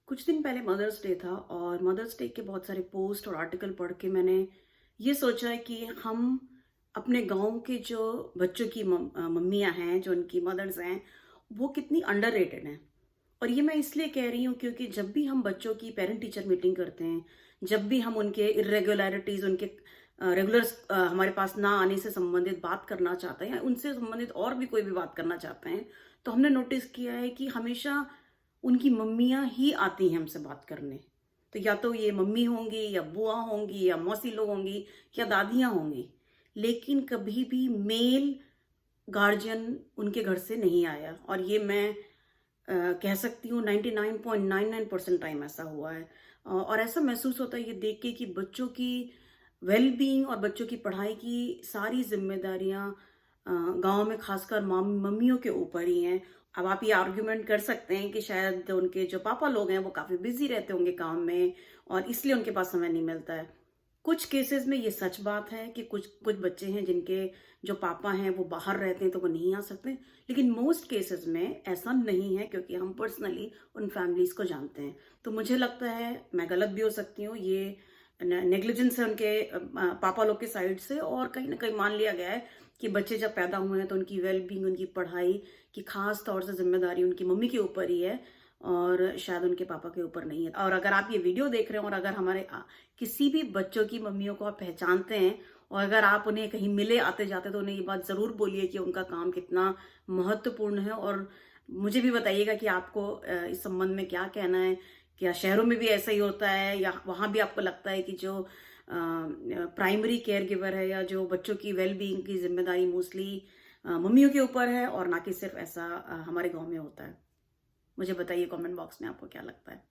कुछ दिन पहले मदर्स डे था और मदर्स डे के बहुत सारे पोस्ट और आर्टिकल पढ़ के मैंने ये सोचा है कि हम अपने गांव के जो बच्चों की मम्मियां हैं, जो उनकी मदर्स हैं, वो कितनी अंडररेटेड हैं। और ये मैं इसलिए कह रही हूँ क्योंकि जब भी हम बच्चों की पेरेंट टीचर मीटिंग करते हैं, जब भी हम उनके इरेगुलरिटीज, उनके रेगुलर हमारे पास ना आने से संबंधित बात करना चाहते हैं या उनसे संबंधित और भी कोई भी बात करना चाहते हैं, तो हमने नोटिस किया है कि हमेशा उनकी मम्मियाँ ही आती हैं हमसे बात करने। तो या तो ये मम्मी होंगी या बुआ होंगी या मौसी लोग होंगी या दादियाँ होंगी। लेकिन कभी भी मेल गार्जियन उनके घर से नहीं आया और ये मैं कह सकती हूँ 99.99% टाइम ऐसा हुआ है। और ऐसा महसूस होता है ये देख के कि बच्चों की वेल बीइंग और बच्चों की पढ़ाई की सारी ज़िम्मेदारियाँ गाँव में खासकर मम्मियों के ऊपर ही हैं। अब आप ये आर्ग्यूमेंट कर सकते हैं कि शायद उनके जो पापा लोग हैं वो काफ़ी बिज़ी रहते होंगे काम में और इसलिए उनके पास समय नहीं मिलता है। कुछ केसेस में ये सच बात है कि कुछ कुछ बच्चे हैं जिनके जो पापा हैं वो बाहर रहते हैं तो वो नहीं आ सकते। लेकिन मोस्ट केसेस में ऐसा नहीं है क्योंकि हम पर्सनली उन फैमिलीज़ को जानते हैं। तो मुझे लगता है, मैं गलत भी हो सकती हूँ, ये नेग्लिजेंस है उनके पापा लोग के साइड से और कहीं ना कहीं मान लिया गया है कि बच्चे जब पैदा हुए हैं तो उनकी वेल बींग, उनकी पढ़ाई की खास तौर से जिम्मेदारी उनकी मम्मी के ऊपर ही है और शायद उनके पापा के ऊपर नहीं है। और अगर आप ये वीडियो देख रहे हो और अगर हमारे किसी भी बच्चों की मम्मियों को आप पहचानते हैं और अगर आप उन्हें कहीं मिले आते जाते तो उन्हें ये बात जरूर बोलिए कि उनका काम कितना महत्वपूर्ण है। और मुझे भी बताइएगा कि आपको इस संबंध में क्या कहना है। क्या शहरों में भी ऐसा ही होता है या वहां भी आपको लगता है कि जो प्राइमरी केयर गिवर है या जो बच्चों की वेल बीइंग की जिम्मेदारी मोस्टली मम्मियों के ऊपर है और ना कि सिर्फ ऐसा हमारे गांव में होता है। मुझे बताइए कमेंट बॉक्स में आपको क्या लगता है।